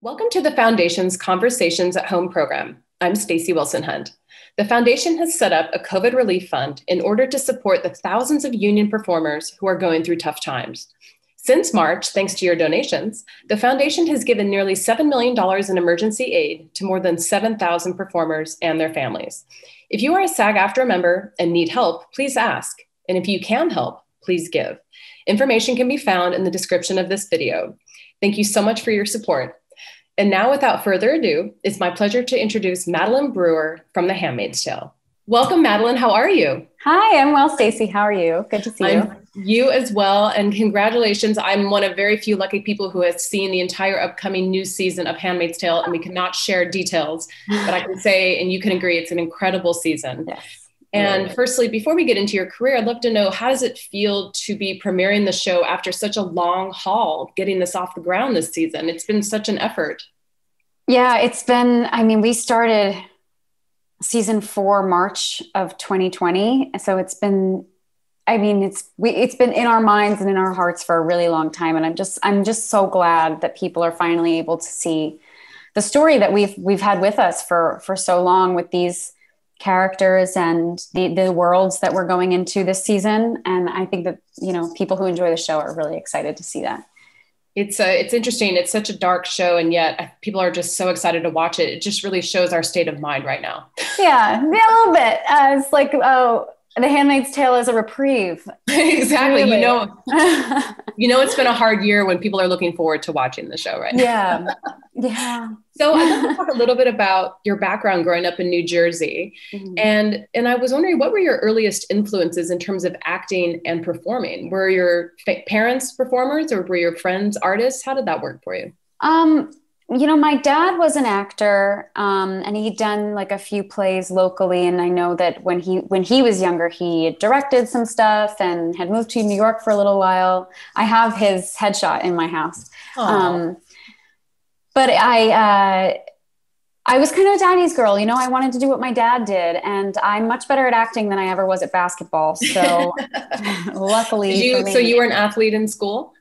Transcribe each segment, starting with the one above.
Welcome to the Foundation's Conversations at Home program. I'm Stacey Wilson-Hunt. The Foundation has set up a COVID relief fund in order to support the thousands of union performers who are going through tough times. Since March, thanks to your donations, the Foundation has given nearly $7 million in emergency aid to more than 7,000 performers and their families. If you are a SAG-AFTRA member and need help, please ask. And if you can help, please give. Information can be found in the description of this video. Thank you so much for your support. And now, without further ado, it's my pleasure to introduce Madeline Brewer from The Handmaid's Tale. Welcome, Madeline. How are you? Hi, I'm well, Stacey. How are you? Good to see you. You as well, and congratulations. I'm one of very few lucky people who has seen the entire upcoming new season of Handmaid's Tale, and we cannot share details, but I can say, and you can agree, it's an incredible season. Yes. And firstly, before we get into your career, I'd love to know, how does it feel to be premiering the show after such a long haul, getting this off the ground this season? It's been such an effort. Yeah, it's been, we started season 4, March of 2020. So it's been, it's been in our minds and in our hearts for a really long time. And I'm just so glad that people are finally able to see the story that we've had with us for so long, with these characters and the worlds that we're going into this season. And I think that, people who enjoy the show are really excited to see that. It's interesting. It's such a dark show, and yet people are just so excited to watch it. It just really shows our state of mind right now. Yeah, a little bit. It's like, oh, The Handmaid's Tale is a reprieve. Exactly. Really. It's been a hard year when people are looking forward to watching the show right now. Yeah. Yeah. So I'd love to talk a little bit about your background growing up in New Jersey. Mm-hmm. And I was wondering, what were your earliest influences in terms of acting and performing? Were your parents performers, or were your friends artists? How did that work for you? My dad was an actor, and he'd done like a few plays locally. And I know that when he was younger, he had directed some stuff and had moved to New York for a little while. I have his headshot in my house. But I was kind of a daddy's girl. I wanted to do what my dad did, and I'm much better at acting than I ever was at basketball. So luckily for me. So you were an athlete in school?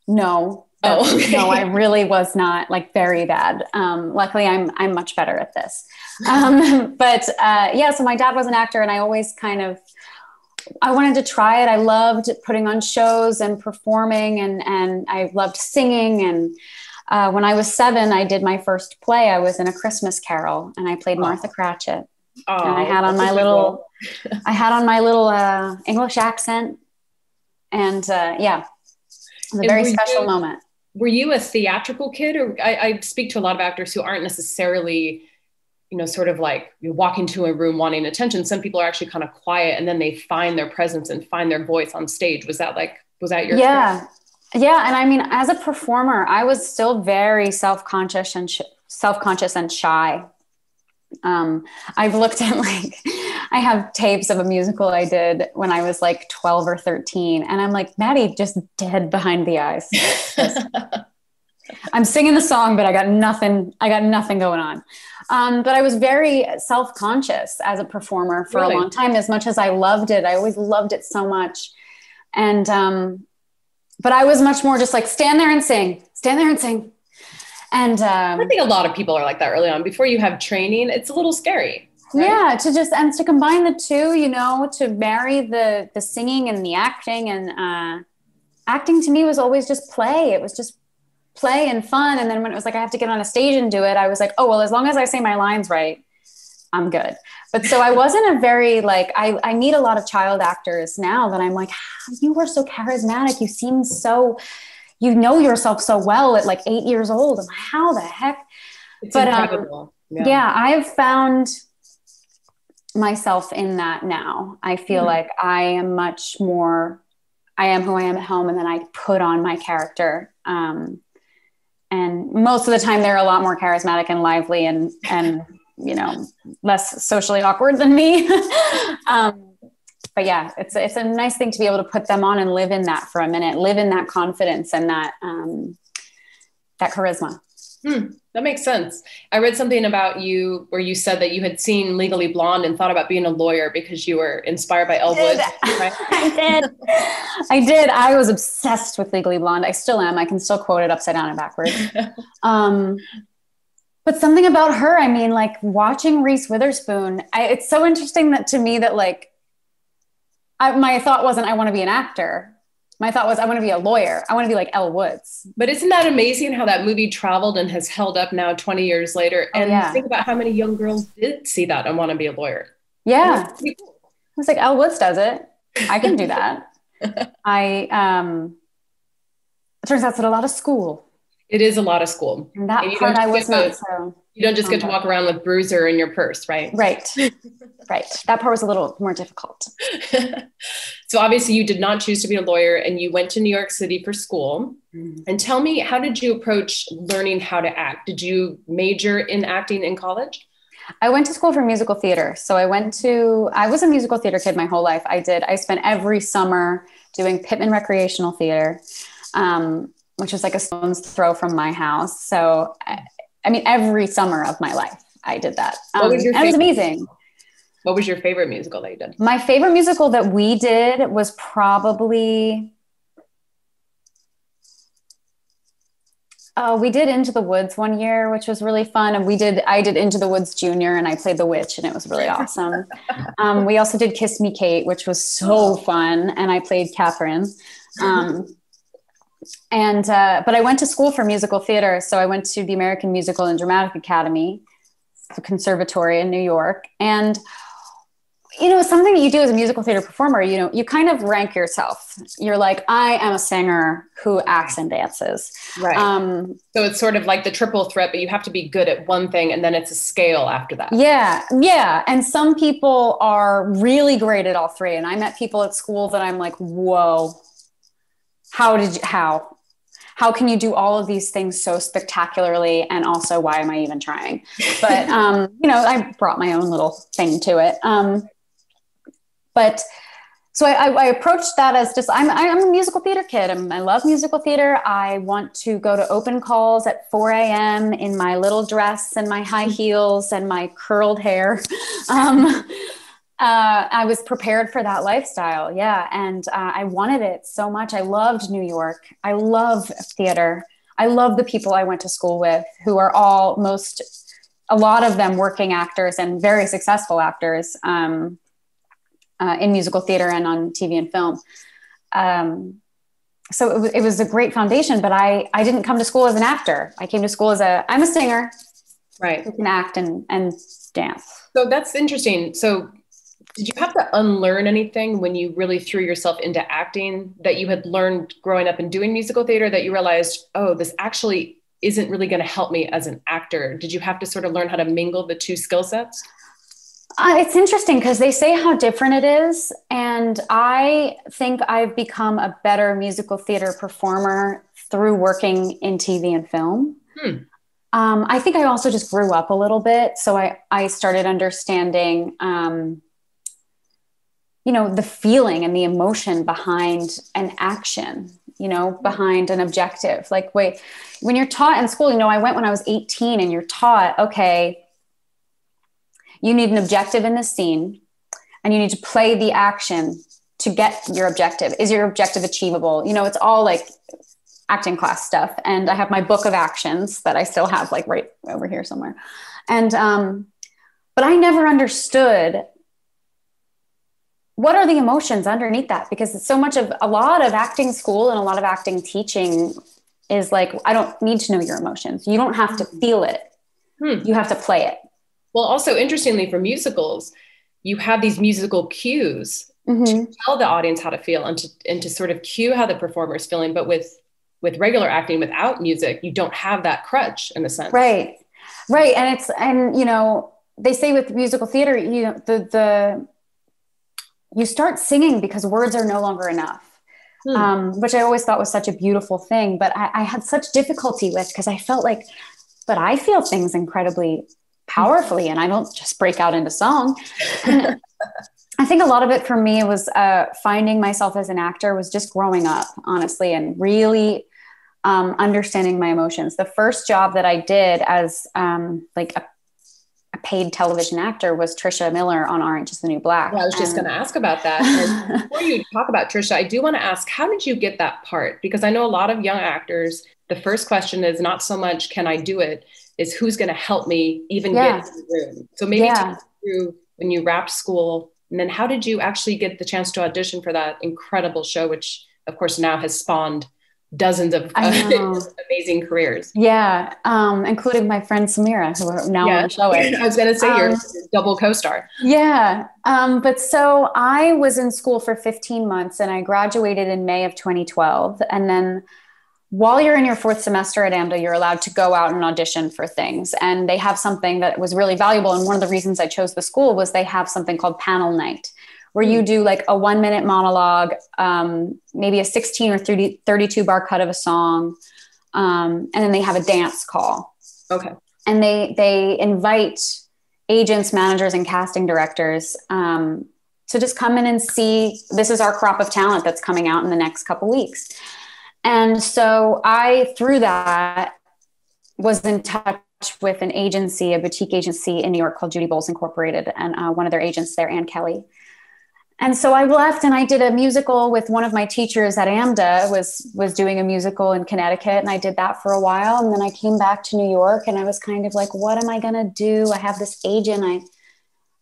No. Okay. No, I really was not, like, very bad. Luckily I'm much better at this. So my dad was an actor, and I always I wanted to try it. I loved putting on shows and performing, and I loved singing. And when I was 7, I did my first play. I was in A Christmas Carol, and I played Martha Cratchit. And I had on my little English accent. And it was a very special moment. Were you a theatrical kid? Or I speak to a lot of actors who aren't necessarily, sort of like you walk into a room wanting attention. Some people are actually kind of quiet, and then they find their presence and find their voice on stage. Was that your experience? Yeah. And as a performer, I was still very self-conscious and shy. I've looked at I have tapes of a musical I did when I was 12 or 13. And I'm like, Maddie, just dead behind the eyes. I'm singing the song, but I got nothing going on. But I was very self-conscious as a performer for a long time. As much as I loved it, I always loved it so much. And, but I was much more just stand there and sing. And I think a lot of people are like that early on. Before you have training, it's a little scary. Right? Yeah, to combine the two, to marry the singing and the acting. And acting to me was always just play. It was just play and fun. And then when it was I have to get on a stage and do it, I was like, oh, well, as long as I say my lines right, I'm good. But so I wasn't a very I meet a lot of child actors now that I'm like, you were so charismatic. You seem so, yourself so well at 8 years old. I'm like, how the heck? It's incredible. I've found myself in that now. I feel like I am who I am at home, and then I put on my character. And most of the time they're a lot more charismatic and lively and less socially awkward than me. But yeah, it's a nice thing to be able to put them on and live in that for a minute, live in that confidence and that charisma. That makes sense. I read something about you where you said that you had seen Legally Blonde and thought about being a lawyer because you were inspired by Atwood. Right? I did. I was obsessed with Legally Blonde. I still am. I can still quote it upside down and backwards. But something about her, I mean, like watching Reese Witherspoon, it's so interesting that to me that like, my thought wasn't, I want to be an actor. My thought was, I want to be a lawyer. I want to be like Elle Woods. But isn't that amazing how that movie traveled and has held up now 20 years later? And think about how many young girls did see that and want to be a lawyer. Yeah. It was like, Elle Woods does it. I can do that. It turns out it's a lot of school. It is a lot of school. And that part I was not so. You don't just get to walk around with Bruiser in your purse, right? Right. Right. That part was a little more difficult. So obviously you did not choose to be a lawyer and you went to New York City for school. Mm-hmm. And tell me, how did you approach learning how to act? Did you major in acting in college? I went to school for musical theater. So I was a musical theater kid my whole life. I spent every summer doing Pittman Recreational Theater, which was like a stone's throw from my house. So, I mean, every summer of my life, I did that. What was your and it was amazing. What was your favorite musical that you did? My favorite musical that we did was probably, we did Into the Woods one year, which was really fun. And I did Into the Woods Junior and I played the witch and it was really awesome. We also did Kiss Me Kate, which was so fun. And I played Catherine. But I went to school for musical theater. So I went to the American Musical and Dramatic Academy, the conservatory in New York. And, you know, something that you do as a musical theater performer, you know, you kind of rank yourself. You're like, I am a singer who acts and dances. Right. So it's sort of like the triple threat, but you have to be good at one thing and then it's a scale after that. Yeah. Yeah. And some people are really great at all three. And I met people at school that I'm like, whoa, how can you do all of these things so spectacularly? And also, why am I even trying? But, you know, I brought my own little thing to it. But so I approached that as just, I'm a musical theater kid. I love musical theater. I want to go to open calls at 4 a.m. in my little dress and my high heels and my curled hair. I was prepared for that lifestyle. Yeah. And I wanted it so much. I loved New York. I love theater. I love the people I went to school with who are a lot of them working actors and very successful actors in musical theater and on TV and film. So it was a great foundation, but I didn't come to school as an actor. I came to school I'm a singer, right? Who can act and dance. So that's interesting. So did you have to unlearn anything when you really threw yourself into acting that you had learned growing up and doing musical theater that you realized, oh, this actually isn't really going to help me as an actor? Did you have to sort of learn how to mingle the two skill sets? It's interesting because they say how different it is. And I think I've become a better musical theater performer through working in TV and film. I think I also just grew up a little bit. So I started understanding, you know, the feeling and the emotion behind an action, you know, behind an objective. Like, wait, when you're taught in school, you know, I went when I was 18 and you're taught, okay, you need an objective in this scene and you need to play the action to get your objective. Is your objective achievable? You know, it's all like acting class stuff. And I have my book of actions that I still have like right over here somewhere. And, but I never understood what are the emotions underneath that? Because it's a lot of acting school and a lot of acting teaching is like, I don't need to know your emotions. You don't have to feel it. You have to play it. Well, also interestingly for musicals, you have these musical cues to tell the audience how to feel and to sort of cue how the performer is feeling. But with regular acting without music, you don't have that crutch in a sense. Right. Right. And you know, they say with musical theater, you know, you start singing because words are no longer enough, which I always thought was such a beautiful thing. But I had such difficulty with because I felt like, but I feel things incredibly powerfully and I don't just break out into song. And I think a lot of it for me was finding myself as an actor was just growing up, honestly, and really understanding my emotions. The first job that I did as like a paid television actor was Trisha Miller on Orange is the New Black. Yeah, I was just going to ask about that. And before you talk about Trisha, I do want to ask, how did you get that part? Because I know a lot of young actors the first question is not so much, can I do it? Is who's going to help me even get to the room? So maybe take us through when you wrapped school, and then how did you actually get the chance to audition for that incredible show, which of course now has spawned dozens of amazing careers. Yeah. Including my friend Samira, who now on the show. I was going to say you're a double co-star. Yeah. But so I was in school for 15 months and I graduated in May of 2012. And then while you're in your fourth semester at AMDA, you're allowed to go out and audition for things. And they have something that was really valuable. And one of the reasons I chose the school was they have something called panel night, where you do like a 1-minute monologue, maybe a 16 or 32 bar cut of a song. And then they have a dance call. Okay. And they invite agents, managers, and casting directors to just come in and see, this is our crop of talent that's coming out in the next couple weeks. And so I, through that, was in touch with an agency, a boutique agency in New York called Judy Bowles Incorporated, and one of their agents there, Ann Kelly. And so I left and I did a musical with one of my teachers at AMDA, was doing a musical in Connecticut. And I did that for a while. And then I came back to New York and I was kind of like, what am I going to do? I have this agent.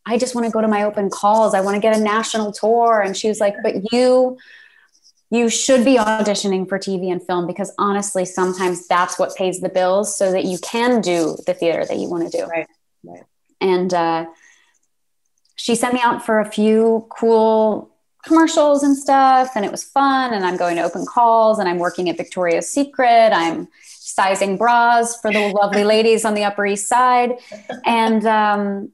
I just want to go to my open calls. I want to get a national tour. And she was like, but you should be auditioning for TV and film, because honestly, sometimes that's what pays the bills so that you can do the theater that you want to do. Right. And she sent me out for a few cool commercials and stuff, and it was fun. And I'm going to open calls and I'm working at Victoria's Secret. I'm sizing bras for the lovely ladies on the Upper East Side. And then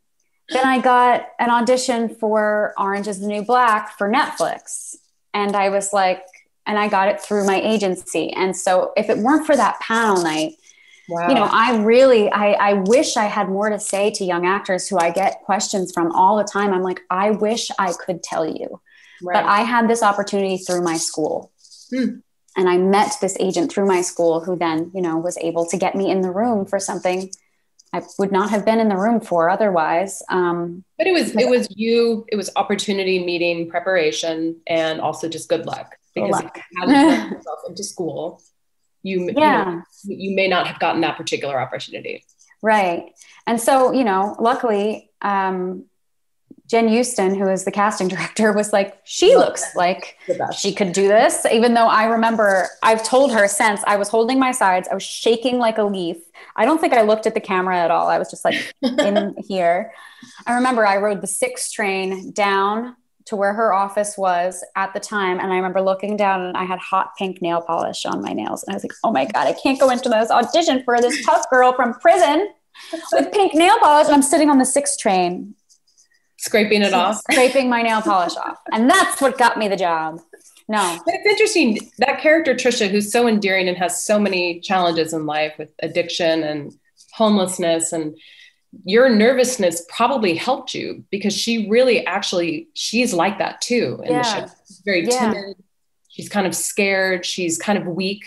I got an audition for Orange is the New Black for Netflix. And I was like, and I got it through my agency. And so if it weren't for that panel night, wow. You know, I wish I had more to say to young actors who I get questions from all the time. I'm like, I wish I could tell you, right. But I had this opportunity through my school. And I met this agent through my school who then, you know, was able to get me in the room for something I would not have been in the room for otherwise. But it was opportunity, meeting, preparation, and also just good luck. Because if you hadn't put yourself into school, you may not have gotten that particular opportunity. Right. And so, you know, luckily, Jen Houston, who is the casting director, was like, she looks like she could do this. Even though I remember, I've told her since, I was holding my sides, I was shaking like a leaf. I don't think I looked at the camera at all. I was just like in here. I remember I rode the 6 train down to where her office was at the time. And I remember looking down and I had hot pink nail polish on my nails. And I was like, oh my God, I can't go into this audition for this tough girl from prison with pink nail polish. And I'm sitting on the 6 train. Scraping it off. Scraping my nail polish off. And that's what got me the job. No. But it's interesting, that character, Trisha, who's so endearing and has so many challenges in life with addiction and homelessness, and your nervousness probably helped you because she really she's like that too. In the show. She's very timid. She's kind of scared. She's kind of weak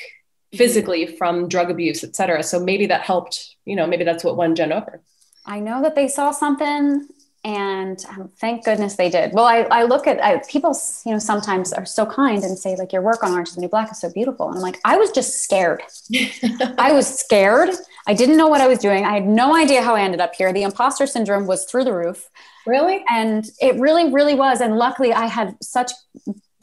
physically from drug abuse, et cetera. So maybe that helped, you know, maybe that's what won Jen over. I know that they saw something. And thank goodness they did. Well, I look at people, you know, sometimes are so kind and say like, your work on Orange is the New Black is so beautiful. And I'm like, I was just scared. I was scared. I didn't know what I was doing. I had no idea how I ended up here. The imposter syndrome was through the roof. Really? And it really, really was. And luckily I had such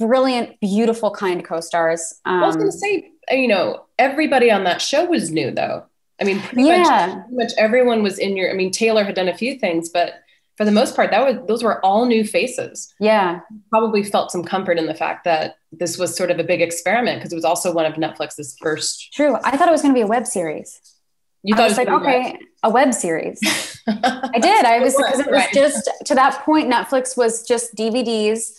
brilliant, beautiful, kind co-stars. I was going to say, you know, everybody on that show was new though. I mean, pretty much everyone was in I mean, Taylor had done a few things, but for the most part, those were all new faces. Yeah. Probably felt some comfort in the fact that this was sort of a big experiment because it was also one of Netflix's first. True. I thought it was going to be a web series. You thought I was like, okay, a web series. I did. I was, because it was just, to that point, Netflix was just DVDs.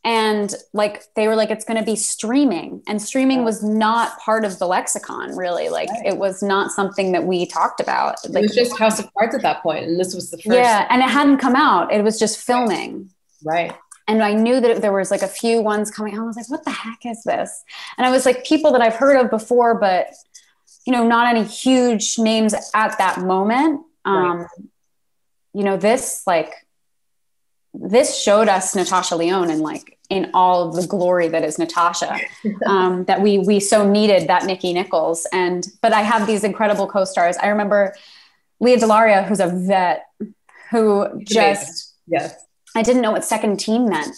And like, they were like, it's going to be streaming, and streaming was not part of the lexicon really. Like it was not something that we talked about. It was just House of Cards at that point. And this was the first. Yeah. And it hadn't come out. It was just filming. Right. And I knew that there was like a few ones coming out. I was like, what the heck is this? And I was like, people that I've heard of before, but you know, not any huge names at that moment. You know, this like, this showed us Natasha Lyonne and like in all of the glory that is Natasha, that we so needed that Nikki Nichols. But I have these incredible co-stars. I remember Leah Delaria, who's a vet, who just, yes. I didn't know what second team meant.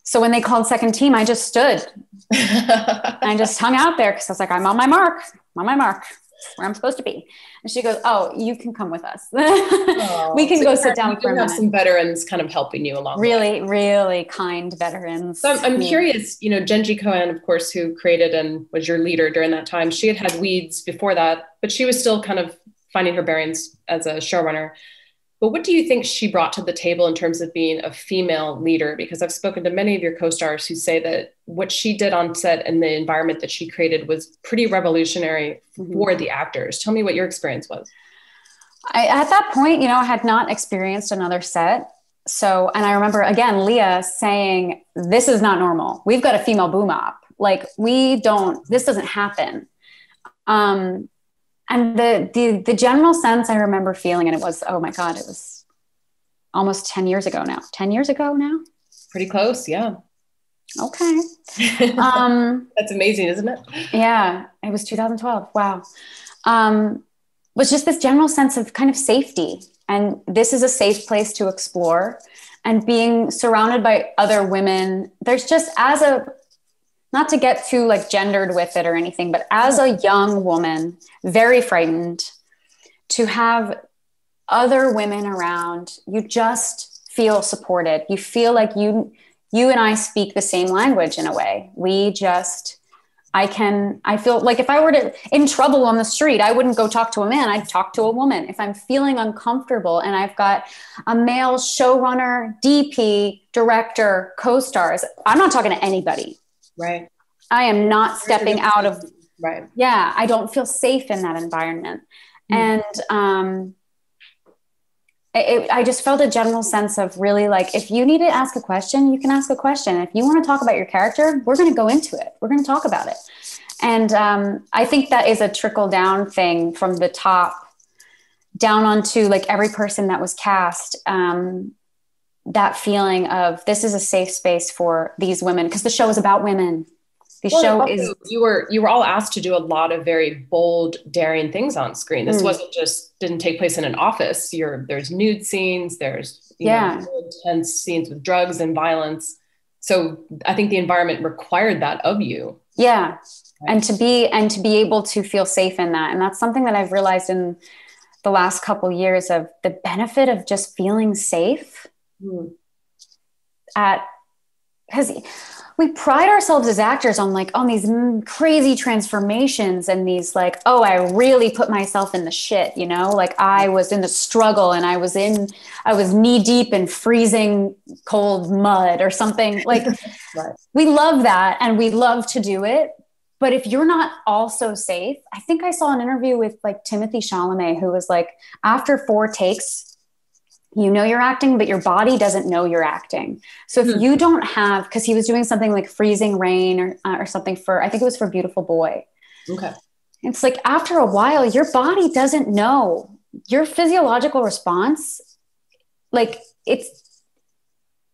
So when they called second team, I just stood. I just hung out there because I was like, I'm on my mark, where I'm supposed to be. And she goes, oh, you can come with us. We can go sit down for a minute. Some veterans kind of helping you along. Really, really kind veterans. So I'm curious, you know, Genji Cohen, of course, who created and was your leader during that time. She had Weeds before that, but she was still kind of finding her bearings as a showrunner. But what do you think she brought to the table in terms of being a female leader? Because I've spoken to many of your co-stars who say that what she did on set and the environment that she created was pretty revolutionary for the actors. Tell me what your experience was. At that point, you know, I had not experienced another set. So, and I remember again, Leah saying, this is not normal. We've got a female boom op. Like this doesn't happen. And the general sense I remember feeling, and it was, oh my God, it was almost 10 years ago now. 10 years ago now? Pretty close, yeah. Okay. That's amazing, isn't it? Yeah, it was 2012. Wow. Was just this general sense of kind of safety. And this is a safe place to explore. And being surrounded by other women, there's just not to get too like gendered with it or anything, but as a young woman, very frightened, to have other women around, you just feel supported. You feel like you and I speak the same language in a way. I feel like if I were in trouble on the street, I wouldn't go talk to a man. I'd talk to a woman. If I'm feeling uncomfortable and I've got a male showrunner, DP, director, co-stars, I'm not talking to anybody. Right. I am not stepping out of, right. Yeah. I don't feel safe in that environment. And, I just felt a general sense of really like, if you need to ask a question, you can ask a question. If you want to talk about your character, we're going to go into it. We're going to talk about it. And, I think that is a trickle down thing from the top down onto like every person that was cast. That feeling of this is a safe space for these women, because the show is about women. You were all asked to do a lot of very bold, daring things on screen. This didn't take place in an office. There's nude scenes, there's intense scenes with drugs and violence. So I think the environment required that of you. Yeah. Right. And to be able to feel safe in that. And that's something that I've realized in the last couple of years, of the benefit of just feeling safe. Because we pride ourselves as actors on these crazy transformations and these like, oh, I really put myself in the shit, you know, like I was in the struggle and I was knee deep in freezing cold mud or something like. Right. We love that and we love to do it. But if you're not also safe, I think I saw an interview with like Timothy Chalamet, who was like, after 4 takes, you know you're acting, but your body doesn't know you're acting. So if you don't have, because he was doing something like Freezing Rain or something I think it was for Beautiful Boy. Okay. It's like after a while, your body doesn't know your physiological response. Like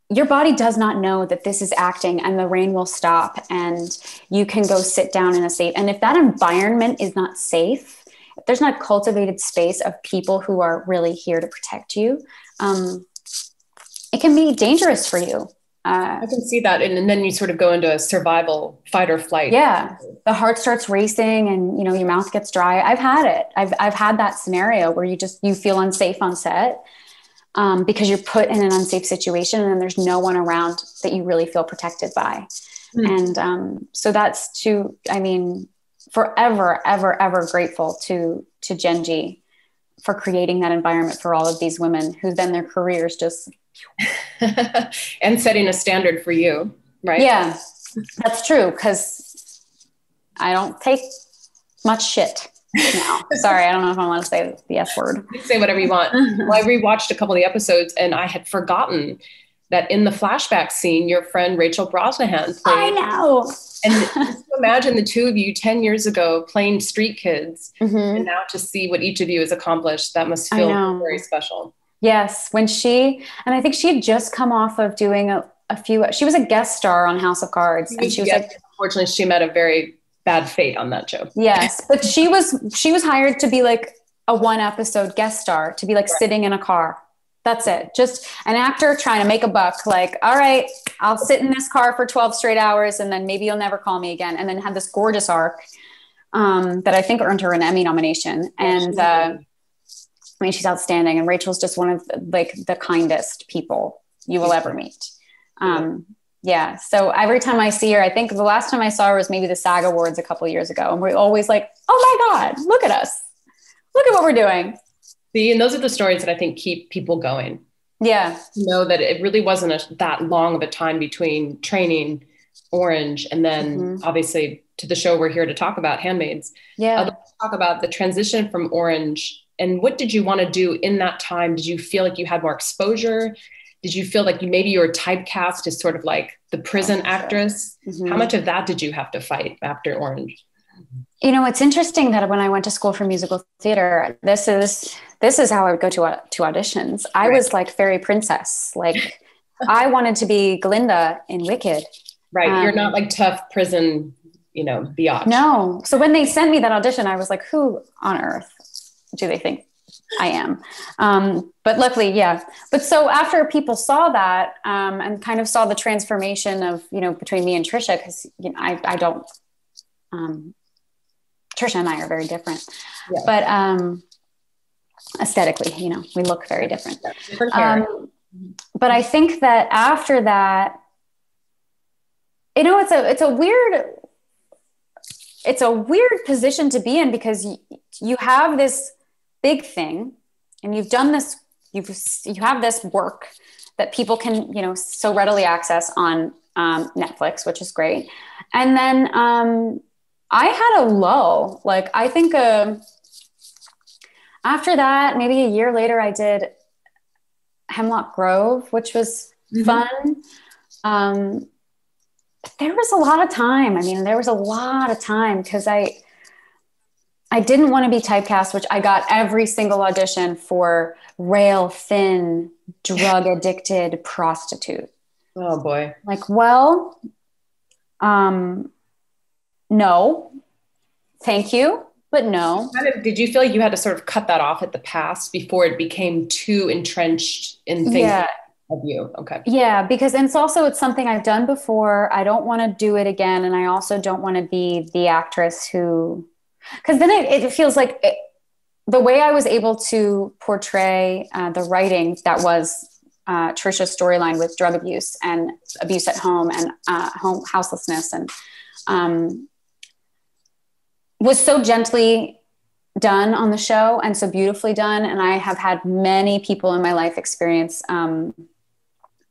your body does not know that this is acting and the rain will stop and you can go sit down in a safe. And if that environment is not safe, if there's not cultivated space of people who are really here to protect you, it can be dangerous for you. I can see that. And then you sort of go into a survival, fight or flight. Yeah. The heart starts racing and, you know, your mouth gets dry. I've had it. I've had that scenario where you feel unsafe on set because you're put in an unsafe situation and then there's no one around that you really feel protected by. And so that's forever, ever, ever grateful to Genji for creating that environment for all of these women who then their careers just. And setting a standard for you, right? Yeah, that's true. Cause I don't take much shit now. Sorry. I don't know if I want to say the S word. You can say whatever you want. Well, I rewatched a couple of the episodes and I had forgotten that in the flashback scene, your friend Rachel Brosnahan played. I know. And just imagine the two of you 10 years ago playing street kids and now to see what each of you has accomplished, that must feel very special. Yes. And I think she had just come off of doing she was a guest star on House of Cards. And she was like, unfortunately, she met a very bad fate on that show. Yes. But she was hired to be like a 1-episode guest star, to be like sitting in a car. That's it. Just an actor trying to make a buck. Like, all right, I'll sit in this car for 12 straight hours and then maybe you'll never call me again. And then had this gorgeous arc that I think earned her an Emmy nomination. And I mean, she's outstanding. And Rachel's just one of the kindest people you will ever meet. Yeah. So every time I see her, I think the last time I saw her was maybe the SAG Awards a couple of years ago. And we're always like, oh my God, look at us. Look at what we're doing. See, and those are the stories that I think keep people going. Yeah. You know, that it really wasn't that long of a time between training Orange and then obviously to the show we're here to talk about, Handmaids. Yeah. I'd like to talk about the transition from Orange, and what did you want to do in that time? Did you feel like you had more exposure? Did you feel like maybe you were typecast as sort of like the prison actress? How much of that did you have to fight after Orange? You know, it's interesting that when I went to school for musical theater, this is how I would go to auditions. I was like fairy princess. Like I wanted to be Glinda in Wicked. Right. You're not like tough prison, biatch. No. So when they sent me that audition, I was like, who on earth do they think I am? But luckily, yeah. But so after people saw that and kind of saw the transformation of, between me and Trisha, because I don't, Trisha and I are very different, but aesthetically, we look very different. But I think that after that, it's a weird position to be in, because you have this big thing and you've done this, you have this work that people can, so readily access on Netflix, which is great. And then, I had a lull. Like, I think after that, maybe a year later, I did Hemlock Grove, which was fun. But there was a lot of time. I mean, there was a lot of time because I didn't want to be typecast, which I got every single audition for rail thin, drug addicted prostitute. Oh boy. Like, well, no, thank you, but no. Did you feel like you had to sort of cut that off at the pass before it became too entrenched in things of you? Okay. Yeah, because it's something I've done before. I don't want to do it again. And I also don't want to be the actress because then it feels like the way I was able to portray the writing that was Trisha's storyline with drug abuse and abuse at home and home houselessness and was so gently done on the show and so beautifully done. And I have had many people in my life experience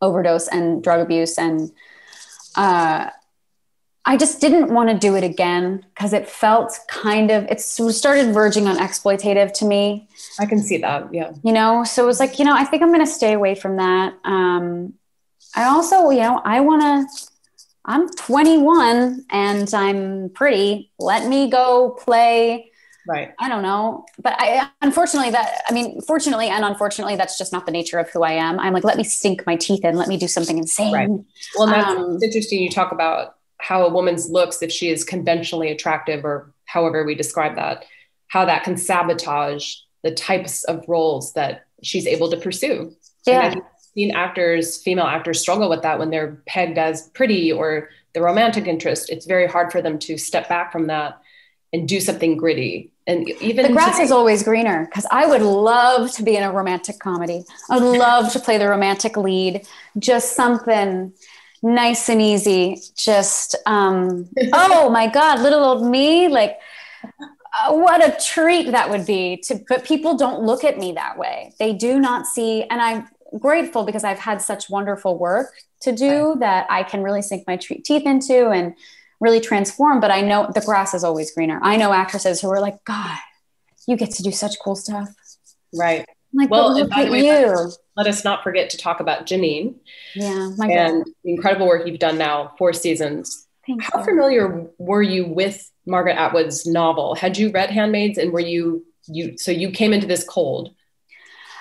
overdose and drug abuse. And I just didn't want to do it again because it felt it started verging on exploitative to me. I can see that. Yeah. So it was like, I think I'm going to stay away from that. I also, I'm 21 and I'm pretty. Let me go play. Right. I don't know. But fortunately and unfortunately, that's just not the nature of who I am. I'm like, let me sink my teeth in. Let me do something insane. Right. Well, that's interesting. You talk about how a woman's looks, if she is conventionally attractive or however we describe that, how that can sabotage the types of roles that she's able to pursue. Yeah. And female actors struggle with that when they're pegged as pretty or the romantic interest. It's very hard for them to step back from that and do something gritty. And even the grass is always greener, because I would love to be in a romantic comedy. I would love to play the romantic lead, just something nice and easy. Just, oh my God, little old me. Like, what a treat that would be but people don't look at me that way. They do not see, and I'm grateful because I've had such wonderful work to do that I can really sink my teeth into and really transform. But I know the grass is always greener. I know actresses who are like, God, you get to do such cool stuff. Right. I'm like, well, look at you. Let us not forget to talk about Janine. Yeah. And the incredible work you've done now, 4 seasons. How familiar were you with Margaret Atwood's novel? Had you read Handmaids, and were you came into this cold?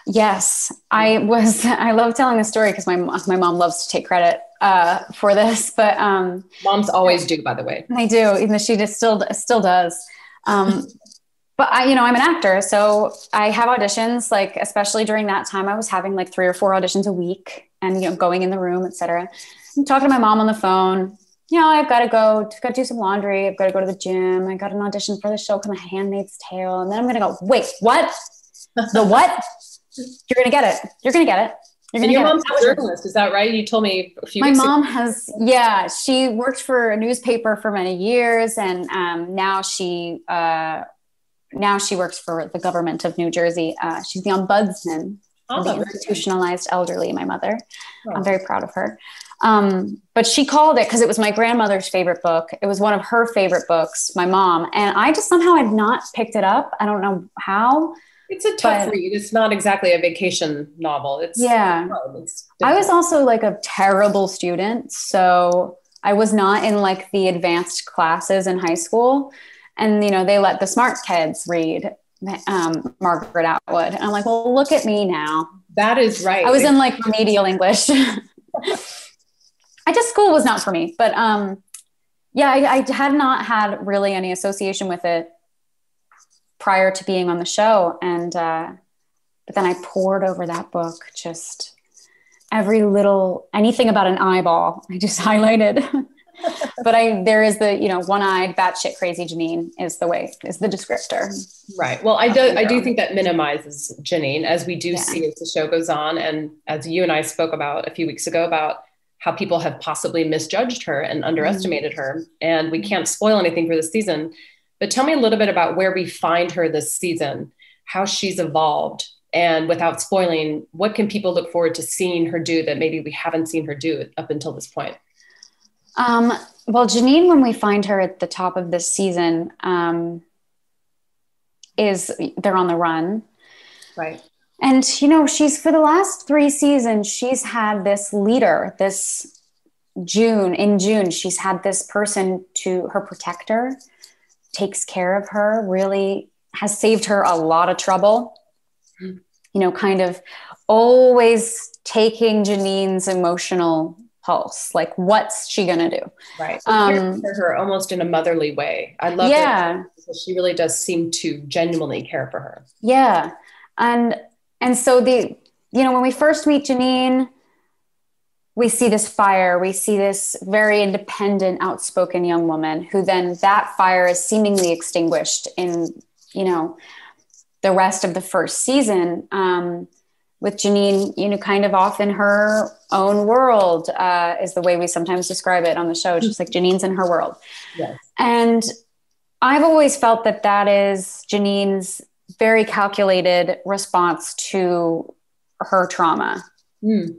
Yes, I love telling this story because my mom loves to take credit for this, but moms always do, by the way. They do, even though she just still does. But I'm an actor, so I have auditions, like, especially during that time, I was having like 3 or 4 auditions a week and, going in the room, et cetera. I'm talking to my mom on the phone. I've got to do some laundry. I've got to go to the gym. I got an audition for the show called The Handmaid's Tale. And then I'm going to go, wait, what? The what? You're going to get it. You're going to get it. You're going to get it. Your mom's a journalist, is that right? You told me a few weeks ago. My mom she worked for a newspaper for many years. And now she works for the government of New Jersey. She's the ombudsman for the institutionalized elderly, my mother. Oh. I'm very proud of her. But she called it because it was my grandmother's favorite book. It was one of her favorite books, my mom. And I just somehow had not picked it up. I don't know how. It's a tough read. It's not exactly a vacation novel. I was also like a terrible student. So I was not in like the advanced classes in high school. And, they let the smart kids read Margaret Atwood. And I'm like, well, look at me now. That is right. I was in like remedial English. School was not for me, but I had not had really any association with it prior to being on the show. And, but then I poured over that book, just anything about an eyeball, I just highlighted. But there is the, one-eyed, batshit crazy Janine is the descriptor. Right. Well, I do think that minimizes Janine, as we do see as the show goes on. And as you and I spoke about a few weeks ago about how people have possibly misjudged her and underestimated her. And we can't spoil anything for this season, but tell me a little bit about where we find her this season, how she's evolved, and without spoiling, what can people look forward to seeing her do that maybe we haven't seen her do up until this point? Well, Janine, when we find her at the top of this season, they're on the run. Right. And, she's, for the last 3 seasons, she's had this leader, in June, she's had this person her protector, takes care of her, really has saved her a lot of trouble, kind of always taking Janine's emotional pulse. Like, what's she going to do? Right. So for her almost in a motherly way. I love it because she really does seem to genuinely care for her. Yeah. And so when we first meet Janine, we see this fire, we see this very independent, outspoken young woman who then that fire is seemingly extinguished in, the rest of the first season, with Janine, kind of off in her own world, is the way we sometimes describe it on the show. Just like Janine's in her world. Yes. And I've always felt that is Janine's very calculated response to her trauma. Mm.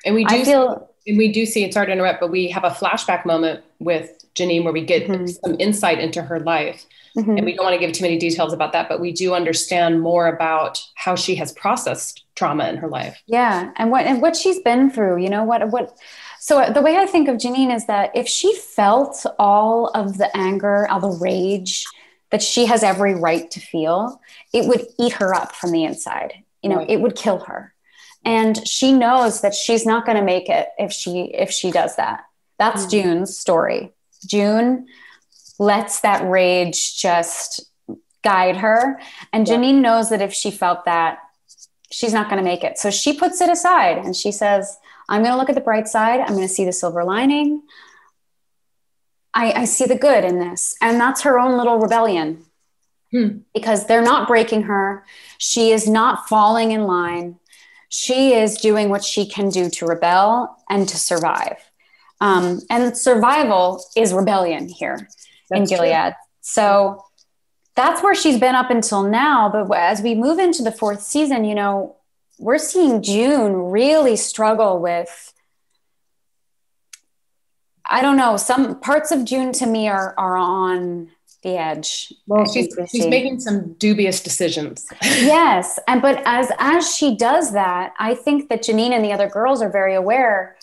And we do see, sorry to interrupt, but we have a flashback moment with Janine where we get some insight into her life. And we don't want to give too many details about that, but we do understand more about how she has processed trauma in her life. Yeah. And what she's been through, so the way I think of Janine is that if she felt all of the anger, all the rage that she has every right to feel, it would eat her up from the inside. Right. It would kill her. And she knows that she's not going to make it if she does that. That's June's story. June lets that rage just guide her. And Janine knows that if she felt that, she's not going to make it. So she puts it aside and she says, I'm going to look at the bright side. I'm going to see the silver lining. I see the good in this. And that's her own little rebellion because they're not breaking her. She is not falling in line. She is doing what she can do to rebel and to survive. And survival is rebellion here in Gilead. True. So that's where she's been up until now. But as we move into the 4th season, we're seeing June really struggle with, I don't know, some parts of June to me are on the edge. Well, she's making some dubious decisions. Yes. But as she does that, I think that Janine and the other girls are very aware.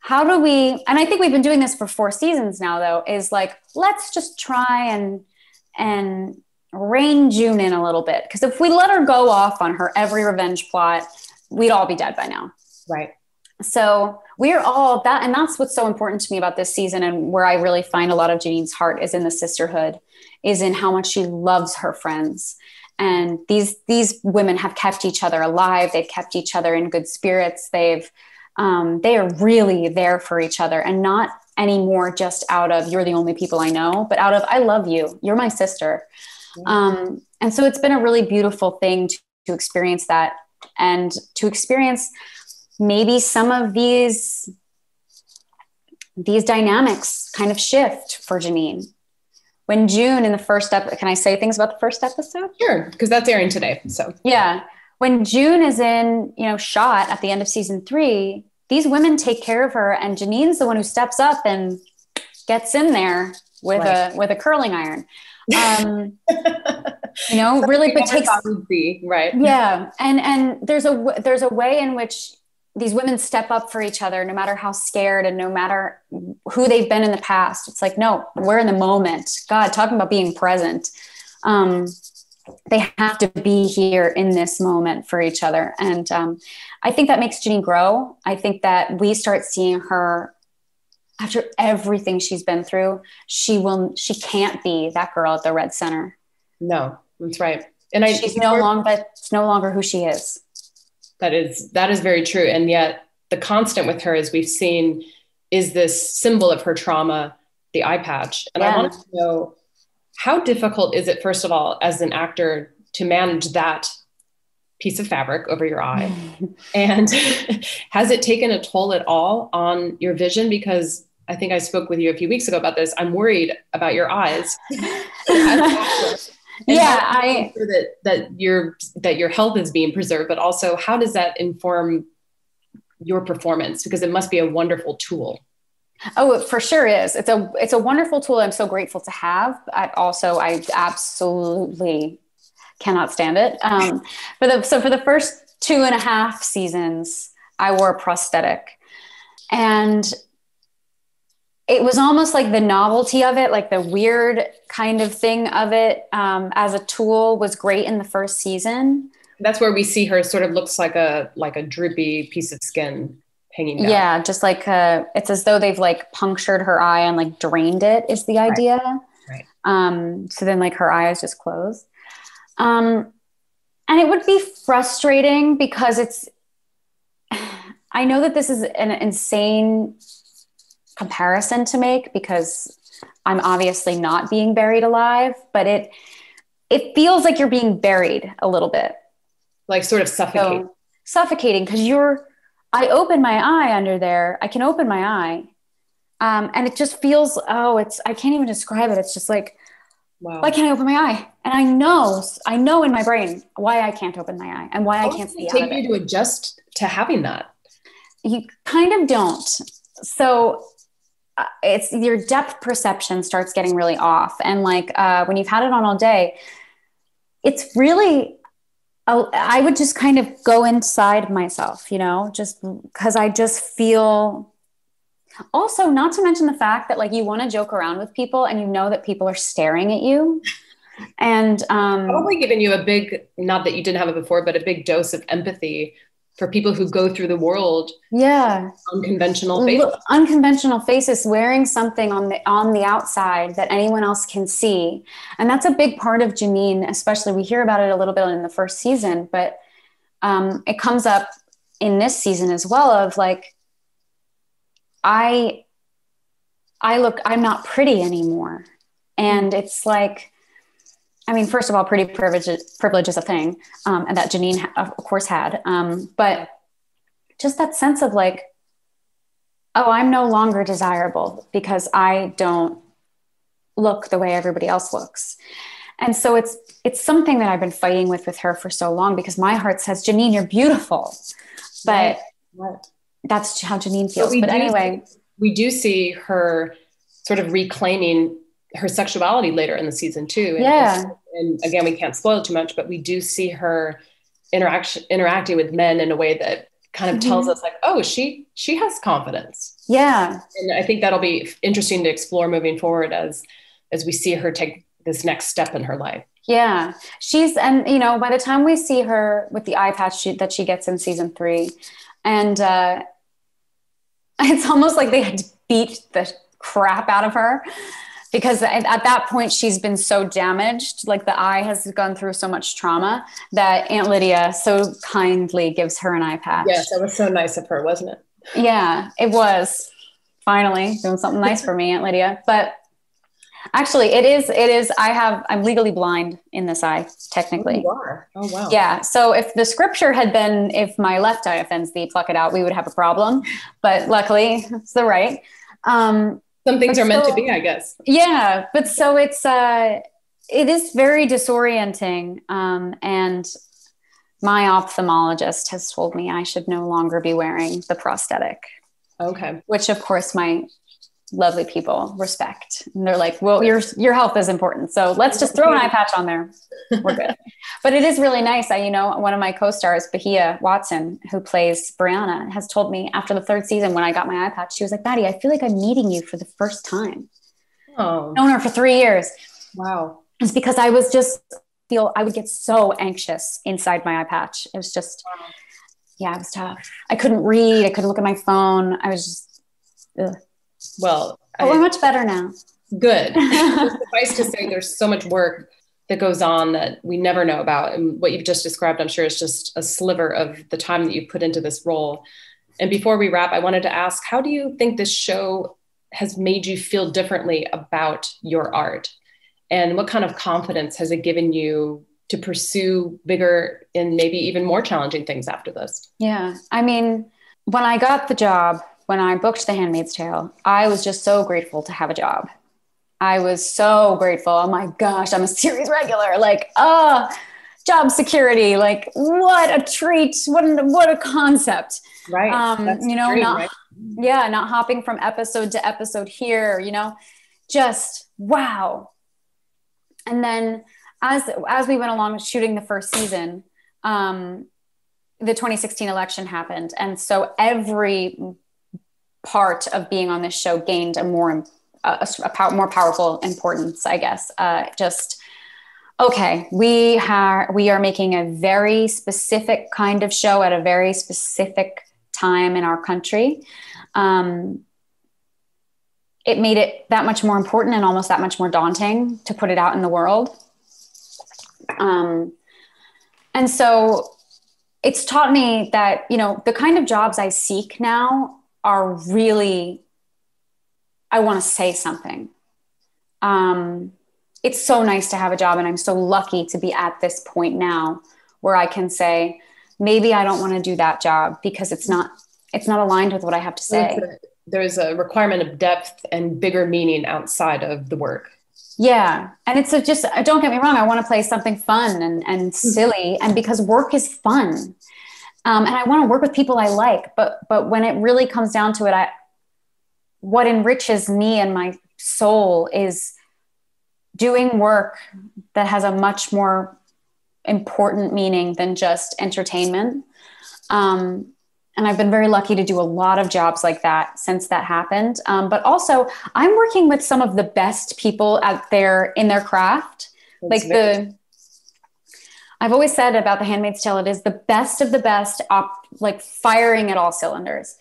How do we, and I think we've been doing this for 4 seasons now, though, is like, let's just try and rein June in a little bit. Because if we let her go off on her every revenge plot, we'd all be dead by now. Right. So we're all that. And that's what's so important to me about this season, and where I really find a lot of Janine's heart is in the sisterhood, is in how much she loves her friends. And these women have kept each other alive. They've kept each other in good spirits. They are really there for each other, and not anymore just out of, you're the only people I know, but out of, I love you. You're my sister. And so it's been a really beautiful thing to experience that, and to experience maybe some of these dynamics kind of shift for Janine. When June in the first episode, can I say things about the first episode? Sure, because that's airing today. So yeah, when June is in, shot at the end of season 3, these women take care of her, and Janine's the one who steps up and gets in there with a curling iron. Really, but takes, right. Yeah. And there's a way in which these women step up for each other, no matter how scared and no matter who they've been in the past. It's like, no, we're in the moment. God, talking about being present. They have to be here in this moment for each other. And I think that makes Janine grow. I think that we start seeing her, after everything she's been through, she can't be that girl at the Red Center. No, that's right. And it's no longer who she is. That is very true. And yet the constant with her, as we've seen, is this symbol of her trauma, the eye patch. And I wanted to know, how difficult is it, first of all, as an actor, to manage that piece of fabric over your eye? And has it taken a toll at all on your vision? Because I think I spoke with you a few weeks ago about this. I'm worried about your eyes. I sure that your health is being preserved, but also how does that inform your performance? Because it must be a wonderful tool. Oh, it for sure is. It's a wonderful tool I'm so grateful to have. I absolutely cannot stand it. For the first 2.5 seasons, I wore a prosthetic, and it was almost like the novelty of it, like the weird kind of thing of it, as a tool, was great in the first season. That's where we see her sort of looks like a droopy piece of skin hanging down. Yeah, just like it's as though they've like punctured her eye and like drained it, is the idea. Right. So then like her eye is just closed. And it would be frustrating because I know that this is an insane comparison to make, because I'm obviously not being buried alive, but it feels like you're being buried a little bit. Like sort of suffocating. So, suffocating, because I open my eye under there. I can open my eye. And it just feels, I can't even describe it. It's just like, wow. Why can't I open my eye? And I know in my brain why I can't open my eye and why I can't see out of it. How does it take you to adjust to having that? You kind of don't. So it's your depth perception starts getting really off. And like, when you've had it on all day, it's really, I would just kind of go inside myself, just because I just feel, also not to mention the fact that like you want to joke around with people and you know that people are staring at you, and probably giving you a big, not that you didn't have it before, but a big dose of empathy for people who go through the world. Yeah. Unconventional faces, wearing something on the outside that anyone else can see. And that's a big part of Janine, especially. We hear about it a little bit in the first season, but it comes up in this season as well, of like, I'm not pretty anymore. And it's like, I mean, first of all, pretty privilege is a thing, and that Janine, of course, had. But just that sense of like, I'm no longer desirable because I don't look the way everybody else looks. And so it's something that I've been fighting with her for so long, because my heart says, Janine, you're beautiful. But that's how Janine feels. But anyway, we do see her sort of reclaiming her sexuality later in the season too. And again, we can't spoil too much, but we do see her interacting with men in a way that kind of tells us like, oh, she has confidence. Yeah. And I think that'll be interesting to explore moving forward as we see her take this next step in her life. Yeah. And by the time we see her with the eye patch that she gets in season 3, and it's almost like they had to beat the crap out of her, because at that point she's been so damaged, like the eye has gone through so much trauma, that Aunt Lydia so kindly gives her an eye patch. Yes, that was so nice of her, wasn't it? Yeah, it was. Finally doing something nice for me, Aunt Lydia. But actually it is, I'm legally blind in this eye, technically. Oh, you are? Oh, wow. Yeah. So if the scripture had been, if my left eye offends thee, pluck it out, we would have a problem. But luckily it's the right. Some things are meant to be, I guess. Yeah. But so it is very disorienting. And my ophthalmologist has told me I should no longer be wearing the prosthetic. Okay. Which of course my lovely people respect. And they're like, well, your health is important, so let's just throw an eye patch on there. We're good. But it is really nice. One of my co-stars, Bahia Watson, who plays Brianna, has told me after the 3rd season, when I got my eye patch, she was like, Maddie, I feel like I'm meeting you for the first time. Oh. Known her for 3 years. Wow. It's because I would get so anxious inside my eye patch. It was just, yeah, it was tough. I couldn't read. I couldn't look at my phone. I was just, ugh. Well, we're much better now. Good. Suffice to say, there's so much work that goes on that we never know about. And what you've just described, I'm sure, is just a sliver of the time that you've put into this role. And before we wrap, I wanted to ask, how do you think this show has made you feel differently about your art? And what kind of confidence has it given you to pursue bigger and maybe even more challenging things after this? Yeah. I mean, when I got the job, when I booked The Handmaid's Tale, I was just so grateful to have a job. I was so grateful. Oh my gosh, I'm a series regular. Like, job security. Like, what a treat. What a concept. Right. Not hopping from episode to episode here, just wow. And then as we went along shooting the first season, the 2016 election happened. And so every part of being on this show gained a more powerful importance, I guess. Okay, we are making a very specific kind of show at a very specific time in our country. It made it that much more important and almost that much more daunting to put it out in the world. And so it's taught me that, the kind of jobs I seek now are really, I want to say something. It's so nice to have a job, and I'm so lucky to be at this point now where I can say, maybe I don't want to do that job because it's not aligned with what I have to say. There's a requirement of depth and bigger meaning outside of the work. Yeah. And it's just, don't get me wrong, I want to play something fun and silly, and because work is fun. And I want to work with people I like, but when it really comes down to it, what enriches me and my soul is doing work that has a much more important meaning than just entertainment. And I've been very lucky to do a lot of jobs like that since that happened. But also I'm working with some of the best people out there in their craft. I've always said about The Handmaid's Tale, it is the best of the best, firing at all cylinders.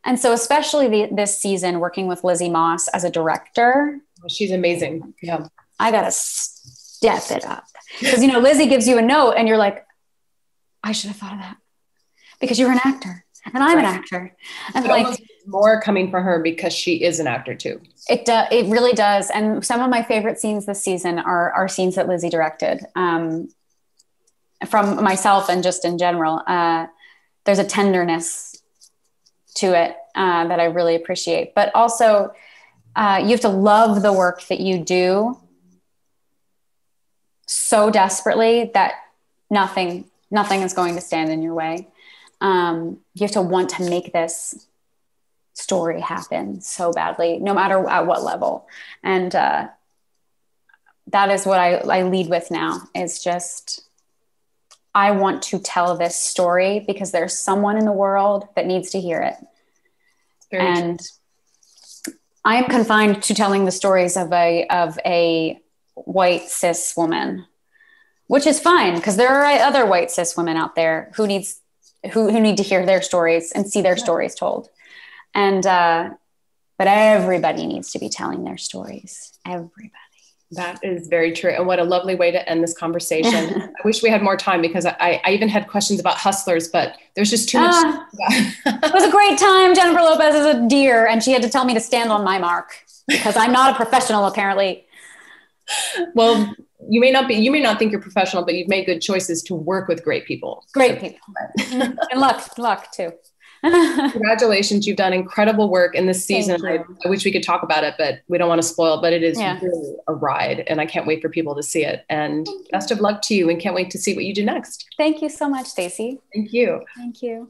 And so especially this season, working with Lizzie Moss as a director. She's amazing. Yeah. I got to step it up. Because, Lizzie gives you a note and you're like, I should have thought of that. Because you're an actor and I'm an actor. And more coming from her because she is an actor too. It really does. And some of my favorite scenes this season are scenes that Lizzie directed. From myself and just in general, there's a tenderness to it that I really appreciate. But also, you have to love the work that you do so desperately that nothing is going to stand in your way. You have to want to make this story happen so badly, no matter at what level. And that is what I lead with now, is just, I want to tell this story because there's someone in the world that needs to hear it. And I am confined to telling the stories of a white cis woman. which is fine because there are other white cis women out there who need to hear their stories and see their stories told. And, but everybody needs to be telling their stories. Everybody. That is very true. And what a lovely way to end this conversation. I wish we had more time because I even had questions about hustlers, but there's just too much. It was a great time. Jennifer Lopez is a dear, and she had to tell me to stand on my mark because I'm not a professional, apparently. Well, you may not think you're professional, but you've made good choices to work with great people. Great people. And luck too. Congratulations. You've done incredible work in this season. I wish we could talk about it, but we don't want to spoil it, but it is really a ride and I can't wait for people to see it. And best of luck to you and can't wait to see what you do next. Thank you so much, Stacey. Thank you. Thank you.